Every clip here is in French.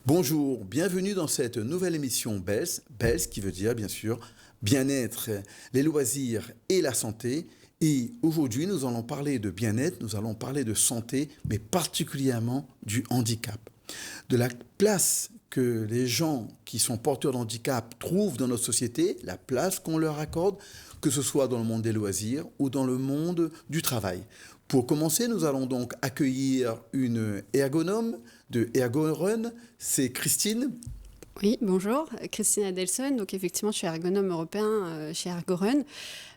Bonjour, bienvenue dans cette nouvelle émission BELS, BELS qui veut dire bien sûr bien-être, les loisirs et la santé. Et aujourd'hui, nous allons parler de bien-être, nous allons parler de santé, mais particulièrement du handicap. De la place que les gens qui sont porteurs de handicap trouvent dans notre société, la place qu'on leur accorde, que ce soit dans le monde des loisirs ou dans le monde du travail. Pour commencer, nous allons donc accueillir une ergonome de ErgoRun, c'est Christine. Oui, bonjour, Christine Adelson. Donc effectivement, je suis ergonome européen chez ErgoRun.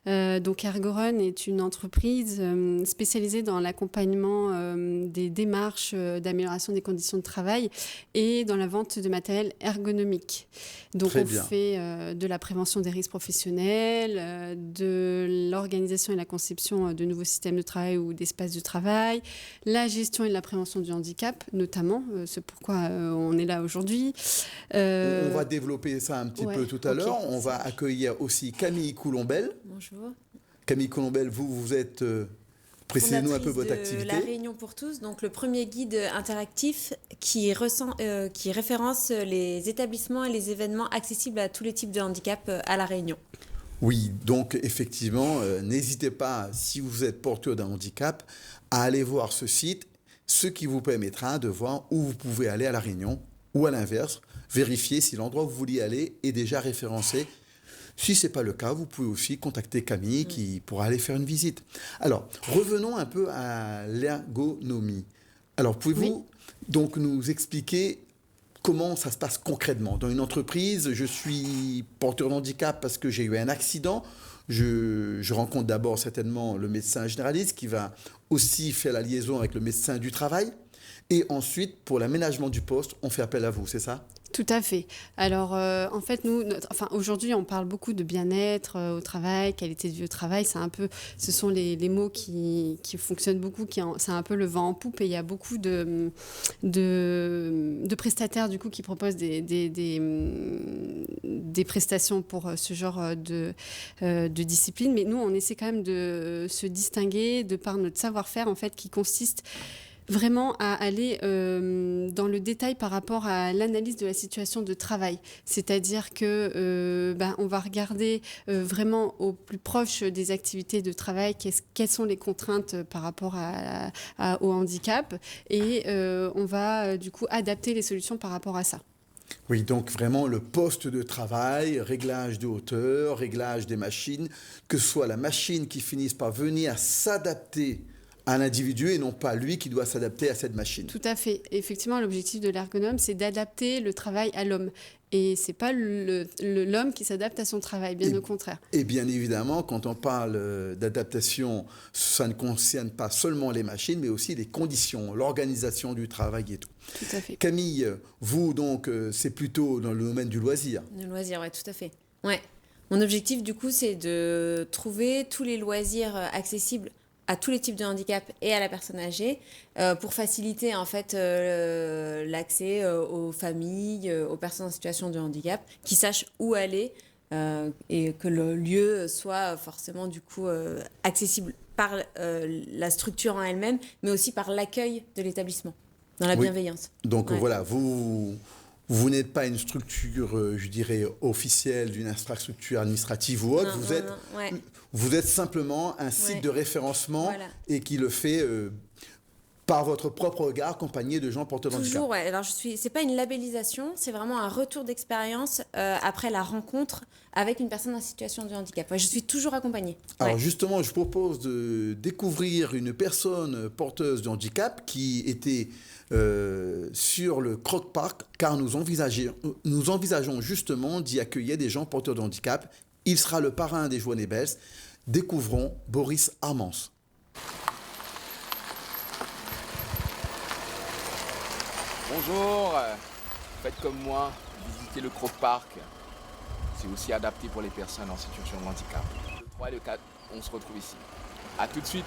Donc ErgoRun est une entreprise spécialisée dans l'accompagnement des démarches d'amélioration des conditions de travail et dans la vente de matériel ergonomique. Donc on fait de la prévention des risques professionnels, de l'organisation et la conception de nouveaux systèmes de travail ou d'espaces de travail, la gestion et la prévention du handicap notamment, c'est pourquoi on est là aujourd'hui. On va développer ça un petit peu tout à l'heure. On va accueillir aussi Camille Coulombelle. Bonjour. Camille Coulombelle, vous êtes... précisez-nous un peu votre activité. La Réunion pour tous, donc le premier guide interactif qui référence les établissements et les événements accessibles à tous les types de handicap à La Réunion. Oui, donc effectivement, n'hésitez pas, si vous êtes porteur d'un handicap, à aller voir ce site, ce qui vous permettra de voir où vous pouvez aller à La Réunion ou à l'inverse, vérifier si l'endroit où vous vouliez aller est déjà référencé. Si ce n'est pas le cas, vous pouvez aussi contacter Camille qui pourra aller faire une visite. Alors, revenons un peu à l'ergonomie. Alors, pouvez-vous donc nous expliquer comment ça se passe concrètement? Dans une entreprise, je suis porteur de handicap parce que j'ai eu un accident. Je rencontre d'abord certainement le médecin généraliste qui va aussi faire la liaison avec le médecin du travail. Et ensuite, pour l'aménagement du poste, on fait appel à vous, c'est ça? Tout à fait. Alors, en fait, aujourd'hui, on parle beaucoup de bien-être au travail, qualité de vie au travail. Ce sont les mots qui fonctionnent beaucoup. C'est un peu le vent en poupe. Et il y a beaucoup de prestataires du coup qui proposent des prestations pour ce genre de discipline. Mais nous, on essaie quand même de se distinguer de par notre savoir-faire en fait, qui consiste vraiment à aller dans le détail par rapport à l'analyse de la situation de travail. C'est-à-dire que on va regarder vraiment au plus proche des activités de travail quelles sont les contraintes par rapport au handicap et on va du coup adapter les solutions par rapport à ça. Oui, donc vraiment le poste de travail, réglage de hauteur, réglage des machines, que ce soit la machine qui finisse par venir s'adapter à l'individu et non pas lui qui doit s'adapter à cette machine. Tout à fait. Effectivement, l'objectif de l'ergonome, c'est d'adapter le travail à l'homme. Et ce n'est pas l'homme qui s'adapte à son travail, bien au contraire. Et bien évidemment, quand on parle d'adaptation, ça ne concerne pas seulement les machines, mais aussi les conditions, l'organisation du travail et tout. Tout à fait. Camille, vous, donc, c'est plutôt dans le domaine du loisir. Du loisir, oui, tout à fait. Ouais. Mon objectif, du coup, c'est de trouver tous les loisirs accessibles à tous les types de handicap et à la personne âgée pour faciliter en fait l'accès aux familles, aux personnes en situation de handicap, qui sachent où aller et que le lieu soit forcément du coup accessible par la structure en elle-même, mais aussi par l'accueil de l'établissement, dans la bienveillance. Donc voilà, vous n'êtes pas une structure, je dirais, officielle d'une infrastructure administrative ou autre. Vous êtes simplement un site de référencement et qui le fait par votre propre regard, accompagné de gens porteurs de handicap. Toujours, ouais. Alors, c'est pas une labellisation, c'est vraiment un retour d'expérience après la rencontre avec une personne en situation de handicap. Ouais, je suis toujours accompagnée. Alors justement, je propose de découvrir une personne porteuse de handicap qui était sur le Croc Park, car nous envisageons justement d'y accueillir des gens porteurs de handicap. Il sera le parrain des Journées Belles. Découvrons Boris Armance. Bonjour, faites comme moi, visitez le Croc Park. C'est aussi adapté pour les personnes en situation de handicap. Le 3 et le 4, on se retrouve ici. A tout de suite.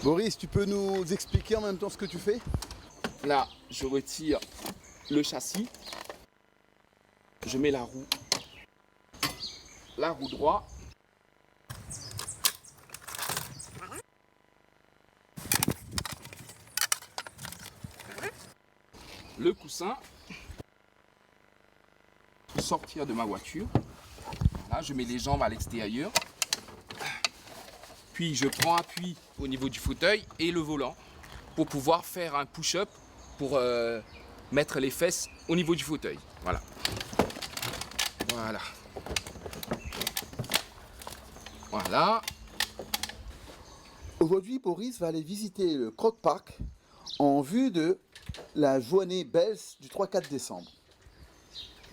Boris, tu peux nous expliquer en même temps ce que tu fais? Là, je retire le châssis, je mets la roue la roue droite. Le coussin. Sortir de ma voiture. Là, je mets les jambes à l'extérieur. Puis je prends appui au niveau du fauteuil et le volant pour pouvoir faire un push-up pour mettre les fesses au niveau du fauteuil. Voilà. Voilà. Voilà. Aujourd'hui, Boris va aller visiter le Croc Park en vue de la journée belge du 3-4 décembre.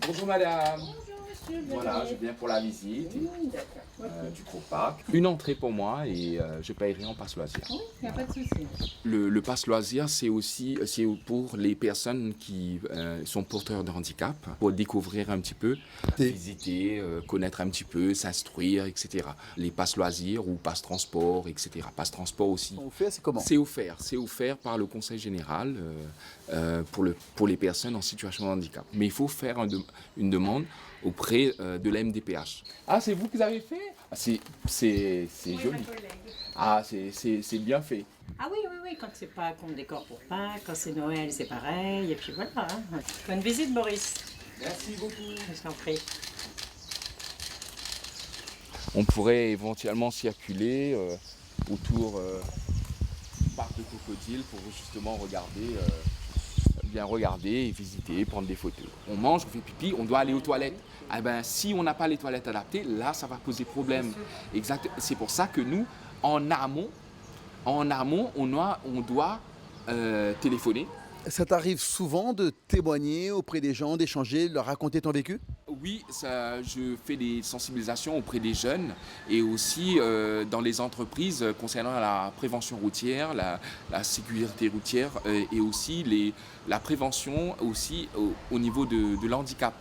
Bonjour madame. Bonjour monsieur. Voilà, je viens pour la visite du Croc Park. Une entrée pour moi et je paierai en passe loisir. Oui, il n'y a pas de souci. Le passe loisir, c'est pour les personnes qui sont porteurs de handicap, pour découvrir un petit peu, visiter, connaître un petit peu, s'instruire, etc. Les passes loisirs ou passe transport, etc. Passe transport aussi. C'est comment? C'est offert par le Conseil général pour les personnes en situation de handicap. Mais il faut faire une demande auprès de la MDPH. Ah, c'est vous qui avez fait? Ah, c'est joli. Ah, c'est bien fait. Ah oui, quand c'est pas qu'on décore pour Pâques, quand c'est Noël, c'est pareil, et puis voilà. Hein. Bonne visite, Boris. Merci beaucoup. Je t'en prie. On pourrait éventuellement circuler autour du parc de crocodile pour justement bien regarder et visiter, prendre des photos. On mange, on fait pipi, on doit aller aux toilettes. Eh ben, si on n'a pas les toilettes adaptées, là, ça va poser problème. Exact. C'est pour ça que nous, en amont, on doit téléphoner. Ça t'arrive souvent de témoigner auprès des gens, d'échanger, de leur raconter ton vécu? Oui, je fais des sensibilisations auprès des jeunes et aussi dans les entreprises concernant la prévention routière, la sécurité routière et aussi la prévention aussi au niveau de l'handicap.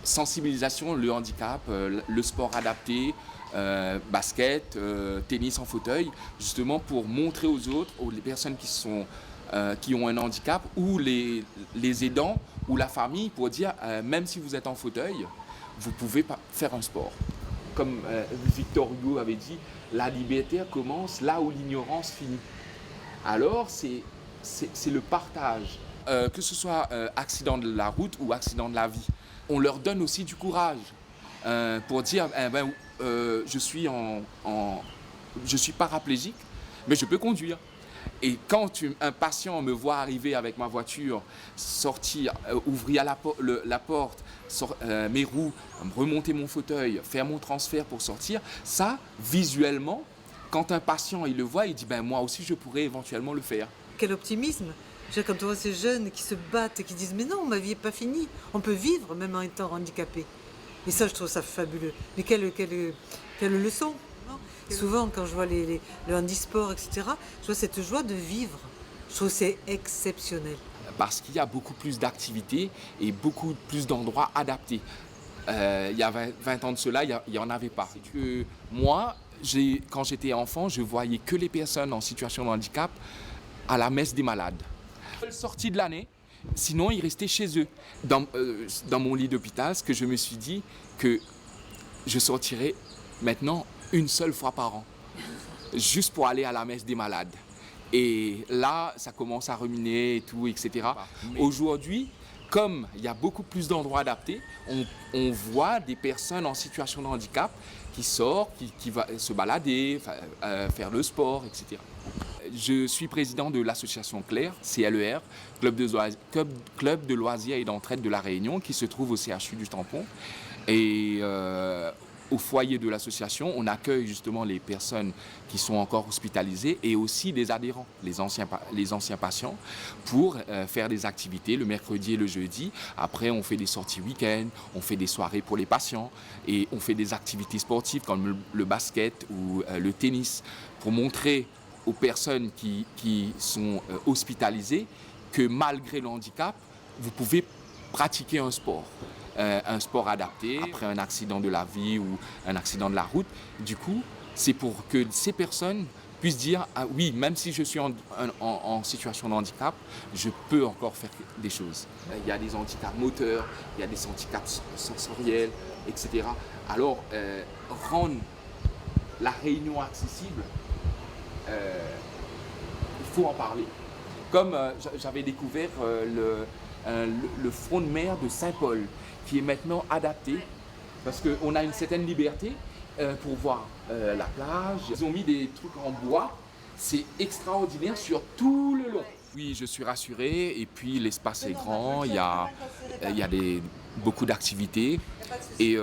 Sensibilisation, le handicap, le sport adapté, basket, tennis en fauteuil, justement pour montrer aux autres, aux personnes qui ont un handicap ou les aidants ou la famille pour dire même si vous êtes en fauteuil, vous pouvez faire un sport. Comme Victor Hugo avait dit, la liberté commence là où l'ignorance finit. Alors c'est le partage, que ce soit accident de la route ou accident de la vie. On leur donne aussi du courage pour dire je suis paraplégique, mais je peux conduire. Et quand un patient me voit arriver avec ma voiture, sortir, ouvrir la porte, mes roues, remonter mon fauteuil, faire mon transfert pour sortir, ça, visuellement, quand un patient il le voit, il dit moi aussi je pourrais éventuellement le faire. Quel optimisme! Quand on voit ces jeunes qui se battent et qui disent mais non, ma vie n'est pas finie, on peut vivre même en étant handicapé. Et ça, je trouve ça fabuleux. Mais quelle leçon! Souvent, quand je vois le handisport, etc., je vois cette joie de vivre. Je trouve que c'est exceptionnel. Parce qu'il y a beaucoup plus d'activités et beaucoup plus d'endroits adaptés. Il y a 20 ans de cela, il n'y en avait pas. Moi, quand j'étais enfant, je voyais que les personnes en situation de handicap à la messe des malades. Sortie de l'année, sinon ils restaient chez eux. Dans mon lit d'hôpital, ce que je me suis dit, que je sortirais maintenant une seule fois par an, juste pour aller à la messe des malades. Et là, ça commence à ruminer et tout, etc. Aujourd'hui, comme il y a beaucoup plus d'endroits adaptés, on voit des personnes en situation de handicap qui sortent, qui vont se balader, faire le sport, etc. Je suis président de l'association Claire, CLER, Club de loisirs et d'entraide de la Réunion, qui se trouve au CHU du Tampon. Et au foyer de l'association, on accueille justement les personnes qui sont encore hospitalisées et aussi les adhérents, les anciens patients, pour faire des activités le mercredi et le jeudi. Après, on fait des sorties week-end, on fait des soirées pour les patients et on fait des activités sportives comme le basket ou le tennis pour montrer aux personnes qui sont hospitalisées que malgré le handicap, vous pouvez pratiquer un sport adapté après un accident de la vie ou un accident de la route. Du coup, c'est pour que ces personnes puisse dire, ah oui, même si je suis en situation de handicap, je peux encore faire des choses. Il y a des handicaps moteurs, il y a des handicaps sensoriels, etc. Alors, rendre la Réunion accessible, il faut en parler. Comme j'avais découvert le front de mer de Saint-Paul, qui est maintenant adapté, parce qu'on a une certaine liberté pour voir la plage. Ils ont mis des trucs en bois, c'est extraordinaire sur tout le long. Oui, je suis rassuré, et puis l'espace est grand, il y a beaucoup d'activités, et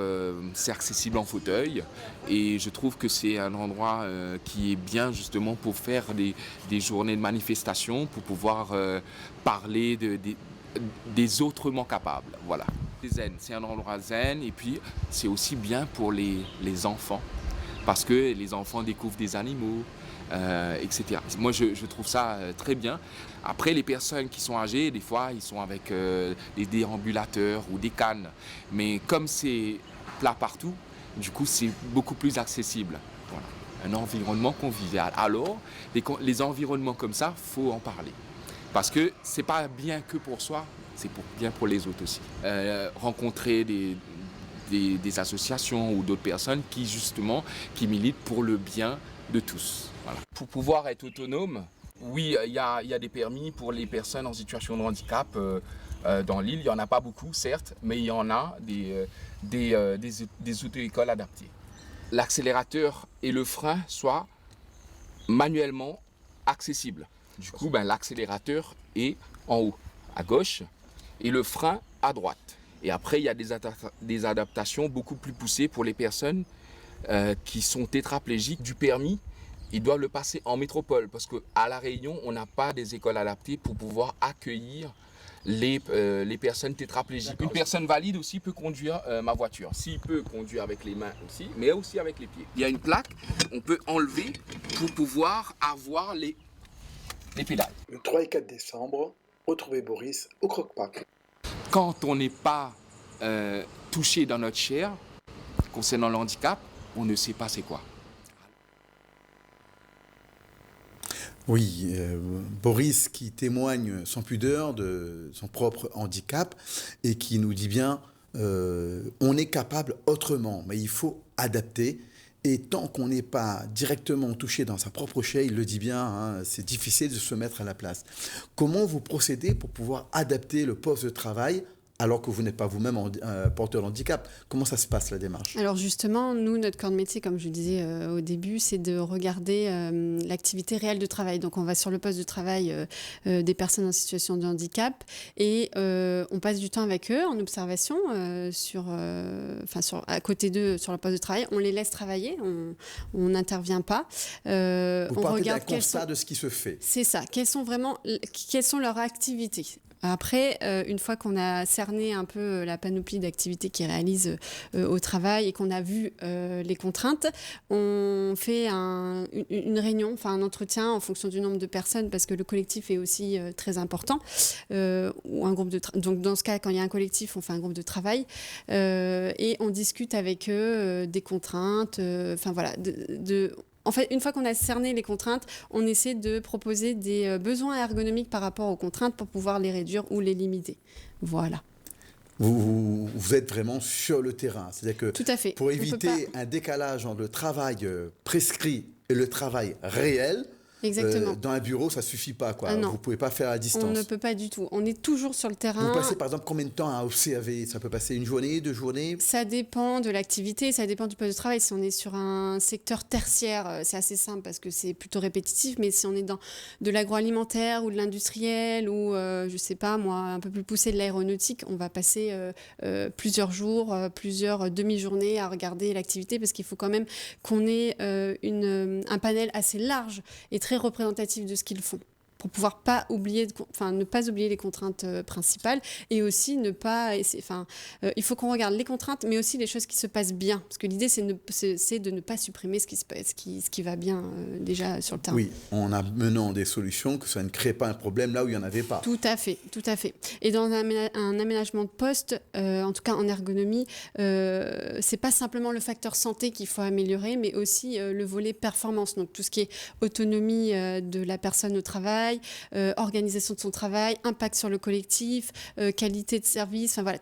c'est accessible en fauteuil, et je trouve que c'est un endroit qui est bien justement pour faire des journées de manifestation, pour pouvoir parler des autrement capables, voilà. Zen, c'est un endroit zen, et puis c'est aussi bien pour les enfants, parce que les enfants découvrent des animaux, etc. Moi, je trouve ça très bien. Après, les personnes qui sont âgées, des fois, ils sont avec des déambulateurs ou des cannes. Mais comme c'est plat partout, du coup, c'est beaucoup plus accessible. Voilà. Un environnement convivial. Alors, les environnements comme ça, il faut en parler. Parce que c'est pas bien que pour soi, c'est bien pour les autres aussi. Rencontrer des associations ou d'autres personnes qui militent pour le bien de tous. Voilà. Pour pouvoir être autonome, oui, il y a des permis pour les personnes en situation de handicap dans l'île. Il n'y en a pas beaucoup, certes, mais il y en a des auto-écoles adaptées. L'accélérateur et le frein soient manuellement accessibles. Du coup, l'accélérateur est en haut, à gauche, et le frein à droite. Et après, il y a des adaptations beaucoup plus poussées pour les personnes qui sont tétraplégiques. Du permis, ils doivent le passer en métropole, parce qu'à La Réunion, on n'a pas des écoles adaptées pour pouvoir accueillir les personnes tétraplégiques. Une personne valide aussi peut conduire ma voiture. S'il peut conduire avec les mains aussi, mais aussi avec les pieds. Il y a une plaque, on peut enlever pour pouvoir avoir les pédales. Le 3 et 4 décembre, retrouvez Boris au Croque-Parc. Quand on n'est pas touché dans notre chair, concernant le handicap, on ne sait pas c'est quoi. Oui, Boris qui témoigne sans pudeur de son propre handicap et qui nous dit bien, on est capable autrement, mais il faut adapter. Et tant qu'on n'est pas directement touché dans sa propre chair, il le dit bien, hein, c'est difficile de se mettre à la place. Comment vous procédez pour pouvoir adapter le poste de travail alors que vous n'êtes pas vous-même porteur de handicap? Comment ça se passe, la démarche? Alors justement, nous, notre corps de métier, comme je disais au début, c'est de regarder l'activité réelle de travail. Donc on va sur le poste de travail des personnes en situation de handicap et on passe du temps avec eux en observation à côté d'eux sur le poste de travail. On les laisse travailler, on n'intervient pas. Vous partez d'un constat de ce qui se fait. C'est ça. Quelles sont leurs activités? Après, une fois qu'on a cerné un peu la panoplie d'activités qu'ils réalisent au travail et qu'on a vu les contraintes, on fait une réunion, un entretien en fonction du nombre de personnes, parce que le collectif est aussi très important. Ou un groupe donc dans ce cas, quand il y a un collectif, on fait un groupe de travail et on discute avec eux des contraintes. En fait, une fois qu'on a cerné les contraintes, on essaie de proposer des besoins ergonomiques par rapport aux contraintes pour pouvoir les réduire ou les limiter. Voilà. Vous êtes vraiment sur le terrain. C'est-à-dire que tout à fait. Pour éviter un décalage entre le travail prescrit et le travail réel, exactement. Dans un bureau, ça ne suffit pas, quoi. Non. Vous ne pouvez pas faire à distance. On ne peut pas du tout. On est toujours sur le terrain. Vous passez par exemple combien de temps à observer? Ça peut passer une journée, 2 journées? Ça dépend de l'activité, ça dépend du poste de travail. Si on est sur un secteur tertiaire, c'est assez simple parce que c'est plutôt répétitif. Mais si on est dans de l'agroalimentaire ou de l'industriel ou, je ne sais pas moi, un peu plus poussé de l'aéronautique, on va passer plusieurs jours, plusieurs demi-journées à regarder l'activité parce qu'il faut quand même qu'on ait un panel assez large et très représentatif de ce qu'ils font. pour pouvoir ne pas oublier les contraintes principales et aussi il faut qu'on regarde les contraintes mais aussi les choses qui se passent bien parce que l'idée c'est de ne pas supprimer ce qui va bien déjà sur le terrain. Oui, en amenant des solutions que ça ne crée pas un problème là où il n'y en avait pas. Tout à fait. Et dans un aménagement de poste, en tout cas en ergonomie, c'est pas simplement le facteur santé qu'il faut améliorer, mais aussi le volet performance. Donc tout ce qui est autonomie de la personne au travail, organisation de son travail, impact sur le collectif, qualité de service, enfin voilà,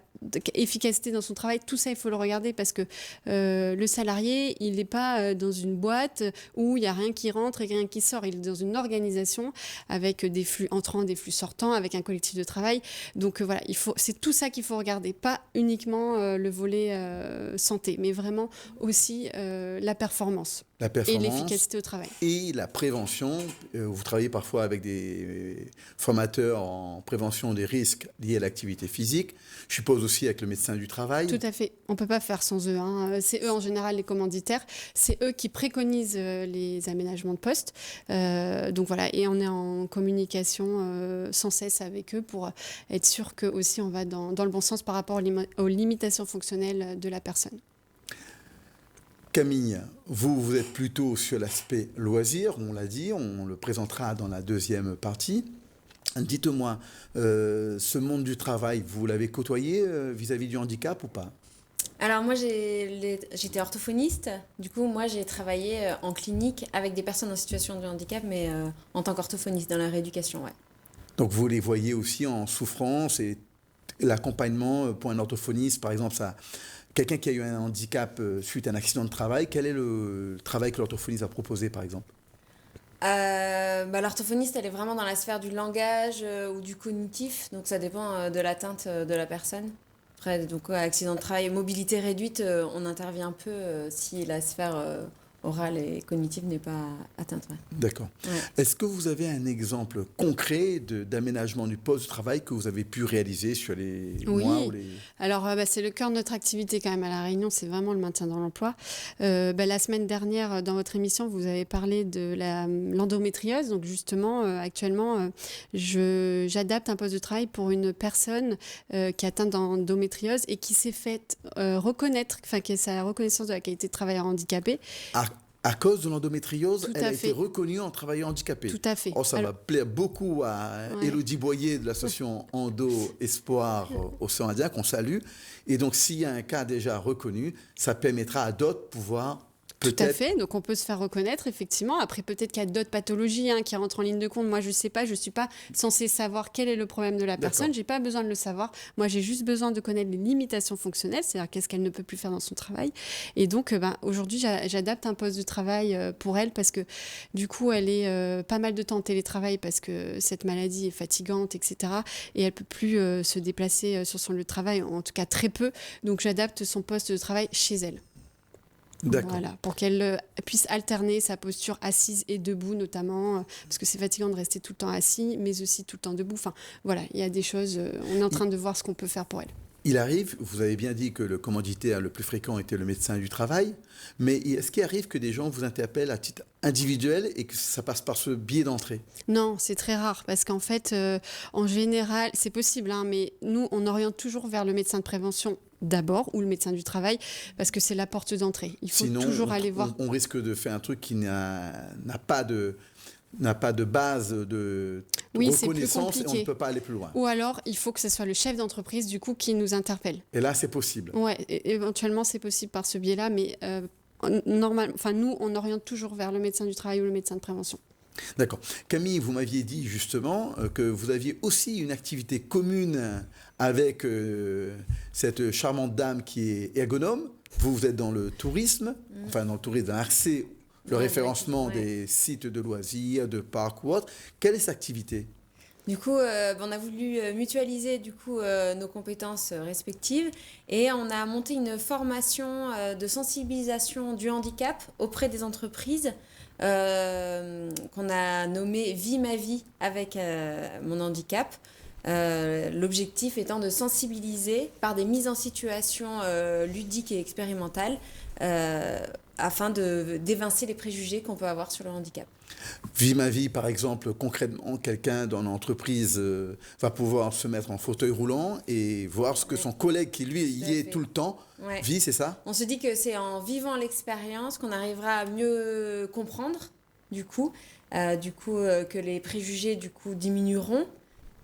efficacité dans son travail, tout ça il faut le regarder parce que le salarié il n'est pas dans une boîte où il n'y a rien qui rentre et rien qui sort, il est dans une organisation avec des flux entrants, des flux sortants, avec un collectif de travail, donc voilà, c'est tout ça qu'il faut regarder, pas uniquement le volet santé, mais vraiment aussi la performance. Et l'efficacité au travail. Et la prévention. Vous travaillez parfois avec des formateurs en prévention des risques liés à l'activité physique. Je suppose aussi avec le médecin du travail. Tout à fait. On ne peut pas faire sans eux. C'est eux en général les commanditaires. C'est eux qui préconisent les aménagements de poste. Donc voilà. Et on est en communication sans cesse avec eux pour être sûr que aussi on va dans le bon sens par rapport aux limitations fonctionnelles de la personne. Camille, vous êtes plutôt sur l'aspect loisir, on l'a dit, on le présentera dans la deuxième partie. Dites-moi, ce monde du travail, vous l'avez côtoyé vis-à-vis du handicap ou pas ? Alors moi j'étais orthophoniste, du coup moi j'ai travaillé en clinique avec des personnes en situation de handicap, mais en tant qu'orthophoniste dans la rééducation, ouais. Donc vous les voyez aussi en souffrance et l'accompagnement pour un orthophoniste, par exemple, ça... Quelqu'un qui a eu un handicap suite à un accident de travail, quel est le travail que l'orthophoniste a proposé, par exemple ? L'orthophoniste, elle est vraiment dans la sphère du langage ou du cognitif, donc ça dépend de l'atteinte de la personne. Après, donc, accident de travail, mobilité réduite, on intervient peu si la sphère orale et cognitive n'est pas atteinte. Ouais. D'accord. Ouais. Est-ce que vous avez un exemple concret d'aménagement du poste de travail que vous avez pu réaliser sur les mois ou les... Alors, c'est le cœur de notre activité quand même à La Réunion, c'est vraiment le maintien dans l'emploi. La semaine dernière, dans votre émission, vous avez parlé de l'endométriose. Donc justement, actuellement, j'adapte un poste de travail pour une personne qui est atteinte d'endométriose et qui s'est faite reconnaître, enfin qui a sa reconnaissance de la qualité de travailleur handicapé. À cause de l'endométriose, elle a fait. été reconnue en travailleur handicapé. Tout à fait. Oh, ça va plaire beaucoup à Élodie Boyer de l'association Endo Espoir Océan Indien, qu'on salue. Et donc, s'il y a un cas déjà reconnu, ça permettra à d'autres de pouvoir... Tout à fait, donc on peut se faire reconnaître, effectivement. Après, peut-être qu'il y a d'autres pathologies qui rentrent en ligne de compte. Moi, je ne sais pas, je ne suis pas censée savoir quel est le problème de la personne. Je n'ai pas besoin de le savoir. Moi, j'ai juste besoin de connaître les limitations fonctionnelles, c'est-à-dire qu'est-ce qu'elle ne peut plus faire dans son travail. Et donc, aujourd'hui, j'adapte un poste de travail pour elle parce que, du coup, elle est pas mal de temps en télétravail parce que cette maladie est fatigante, etc. Et elle ne peut plus se déplacer sur son lieu de travail, en tout cas très peu. Donc, j'adapte son poste de travail chez elle. D'accord. Voilà, pour qu'elle puisse alterner sa posture assise et debout notamment, parce que c'est fatigant de rester tout le temps assis, mais aussi tout le temps debout. Enfin, voilà, il y a des choses, on est en train de voir ce qu'on peut faire pour elle. Il arrive, vous avez bien dit que le commanditaire le plus fréquent était le médecin du travail, mais est-ce qu'il arrive que des gens vous interpellent à titre individuel et que ça passe par ce biais d'entrée ? Non, c'est très rare parce qu'en fait, en général, c'est possible, mais nous, on oriente toujours vers le médecin de prévention d'abord ou le médecin du travail parce que c'est la porte d'entrée. Il faut toujours aller voir. On risque de faire un truc qui n'a pas de base de reconnaissance et on ne peut pas aller plus loin. Ou alors, il faut que ce soit le chef d'entreprise du coup qui nous interpelle. Et là, c'est possible. Ouais, éventuellement, c'est possible par ce biais-là, mais nous, on oriente toujours vers le médecin du travail ou le médecin de prévention. D'accord. Camille, vous m'aviez dit justement que vous aviez aussi une activité commune avec cette charmante dame qui est ergonome. Vous êtes dans le tourisme, dans le tourisme, dans RC, le référencement des sites de loisirs, de parcs ou autres. Quelle est cette activité ? Du coup, on a voulu mutualiser nos compétences respectives et on a monté une formation de sensibilisation du handicap auprès des entreprises qu'on a nommée « Vie ma vie avec mon handicap ». L'objectif étant de sensibiliser par des mises en situation ludiques et expérimentales afin d'évincer les préjugés qu'on peut avoir sur le handicap. Vie ma vie, par exemple, concrètement, quelqu'un dans l'entreprise va pouvoir se mettre en fauteuil roulant et voir ce que son collègue qui, lui, y est tout le temps, vit, c'est ça? On se dit que c'est en vivant l'expérience qu'on arrivera à mieux comprendre, du coup, que les préjugés, du coup, diminueront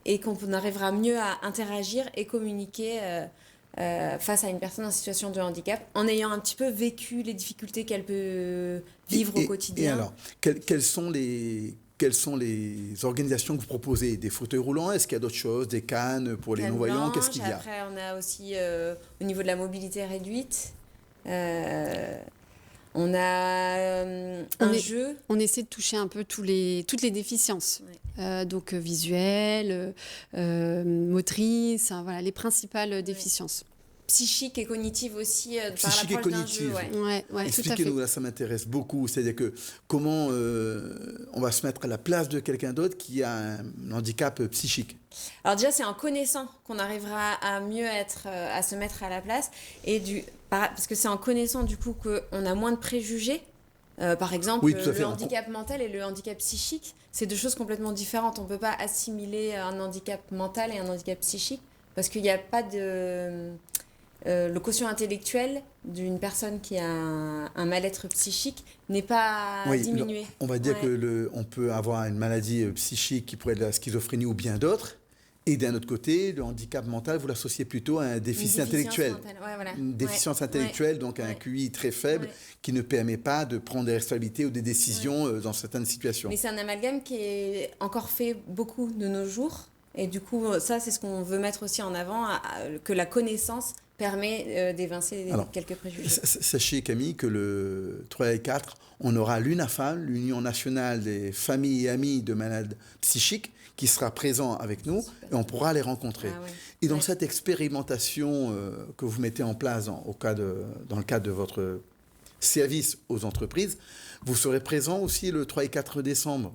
et qu'on arrivera mieux à interagir et communiquer face à une personne en situation de handicap, en ayant un petit peu vécu les difficultés qu'elle peut vivre au quotidien. Et alors, quelles sont les organisations que vous proposez? Des fauteuils roulants? Est-ce qu'il y a d'autres choses? Des cannes pour les non-voyants? Qu'est-ce qu'il y a? Après, on a aussi, au niveau de la mobilité réduite, on a un jeu. On essaie de toucher un peu toutes les déficiences. Ouais. Donc visuelles, motrices, voilà, les principales déficiences. Psychique et cognitive aussi, psychique par et cognitive. Ouais, expliquez-nous, là, ça m'intéresse beaucoup. C'est-à-dire que comment on va se mettre à la place de quelqu'un d'autre qui a un handicap psychique? Alors déjà, c'est en connaissant qu'on arrivera à mieux à se mettre à la place. Parce que c'est en connaissant du coup qu'on a moins de préjugés. Par exemple, le handicap mental et le handicap psychique, c'est deux choses complètement différentes. On ne peut pas assimiler un handicap mental et un handicap psychique parce qu'il n'y a pas de... le quotient intellectuel d'une personne qui a un mal-être psychique n'est pas diminué. On va dire qu'on peut avoir une maladie psychique qui pourrait être la schizophrénie ou bien d'autres. Et d'un autre côté, le handicap mental, vous l'associez plutôt à un déficit intellectuel. Une déficience intellectuelle, donc un QI très faible qui ne permet pas de prendre des responsabilités ou des décisions dans certaines situations. Mais c'est un amalgame qui est encore fait beaucoup de nos jours. Et du coup, ça, c'est ce qu'on veut mettre aussi en avant, que la connaissance permet d'évincer quelques préjugés. Sachez, Camille, que le 3 et 4, on aura l'UNAFAM, l'Union nationale des familles et amis de malades psychiques, qui sera présent avec nous et on pourra les rencontrer. Et dans cette expérimentation que vous mettez en place dans le cadre de votre service aux entreprises, vous serez présent aussi le 3 et 4 décembre.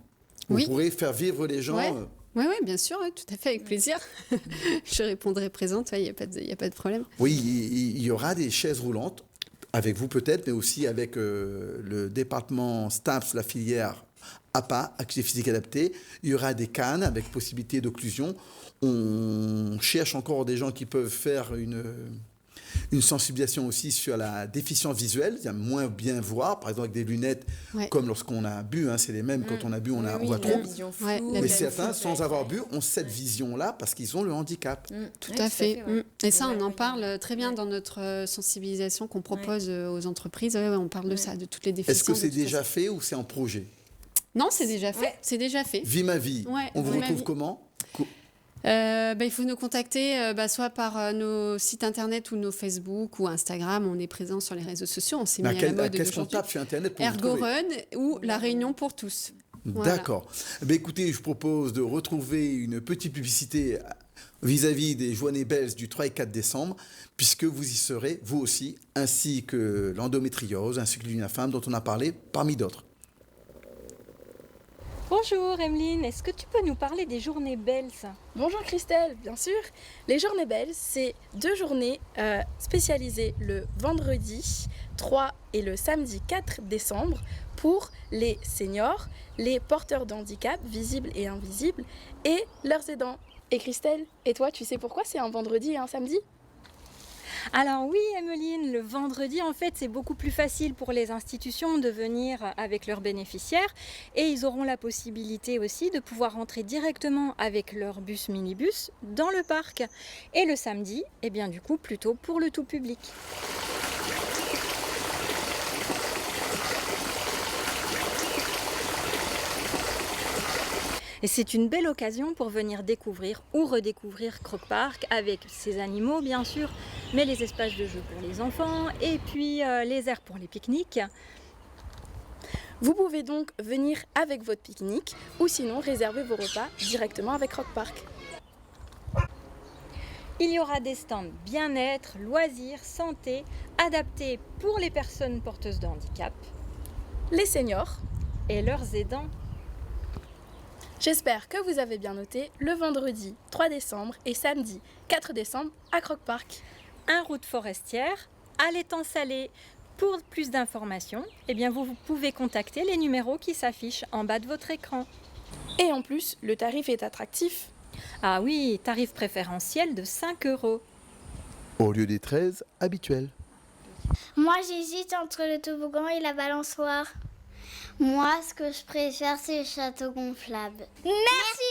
Vous pourrez faire vivre les gens... Oui, bien sûr, tout à fait, avec plaisir. Je répondrai présente, il n'y a pas de problème. Oui, il y aura des chaises roulantes, avec vous peut-être, mais aussi avec le département STAPS, la filière APA, activité physique adaptée. Il y aura des cannes avec possibilité d'occlusion. On cherche encore des gens qui peuvent faire une sensibilisation aussi sur la déficience visuelle, c'est-à-dire moins bien voir, par exemple avec des lunettes, comme lorsqu'on a bu, c'est les mêmes, quand on a bu, on voit trop. Mais certains, sans avoir bu, ont cette vision-là parce qu'ils ont le handicap. Tout à fait. Et ça, on en parle très bien dans notre sensibilisation qu'on propose aux entreprises. On parle de ça, de toutes les déficiences. Est-ce que c'est déjà fait ou c'est en projet? Non, c'est déjà fait. C'est déjà fait. Vie ma vie. On vous retrouve comment? Il faut nous contacter soit par nos sites internet ou nos Facebook ou Instagram. On est présent sur les réseaux sociaux. On s'est mis à la mode qu'est-ce qu'on tape sur internet pour Ergo-Run ou La Réunion pour tous. D'accord. Écoutez, je propose de retrouver une petite publicité vis-à-vis des Journées Belges du 3 et 4 décembre, puisque vous y serez, vous aussi, ainsi que l'endométriose, ainsi que l'UNAFAM dont on a parlé, parmi d'autres. Bonjour Emeline, est-ce que tu peux nous parler des Journées Belges? Bonjour Christelle, bien sûr. Les Journées Belges, c'est 2 journées spécialisées le vendredi 3 et le samedi 4 décembre pour les seniors, les porteurs de handicap, visibles et invisibles, et leurs aidants. Et Christelle, et toi, tu sais pourquoi c'est un vendredi et un samedi ? Alors oui, Emeline, le vendredi, en fait, c'est beaucoup plus facile pour les institutions de venir avec leurs bénéficiaires et ils auront la possibilité aussi de pouvoir rentrer directement avec leur bus minibus dans le parc. Et le samedi, eh bien du coup, plutôt pour le tout public. Et c'est une belle occasion pour venir découvrir ou redécouvrir Croc Park avec ses animaux bien sûr, mais les espaces de jeu pour les enfants et puis les aires pour les pique-niques. Vous pouvez donc venir avec votre pique-nique ou sinon réserver vos repas directement avec Croc Park. Il y aura des stands bien-être, loisirs, santé, adaptés pour les personnes porteuses de handicap, les seniors et leurs aidants. J'espère que vous avez bien noté le vendredi 3 décembre et samedi 4 décembre à Croc Park. Un route forestière, à l'étang salé Pour plus d'informations, eh bien vous pouvez contacter les numéros qui s'affichent en bas de votre écran. Et en plus, le tarif est attractif. Ah oui, tarif préférentiel de 5 €. Au lieu des 13 habituels. Moi, j'hésite entre le toboggan et la balançoire. Moi, ce que je préfère, c'est le château gonflable. Merci!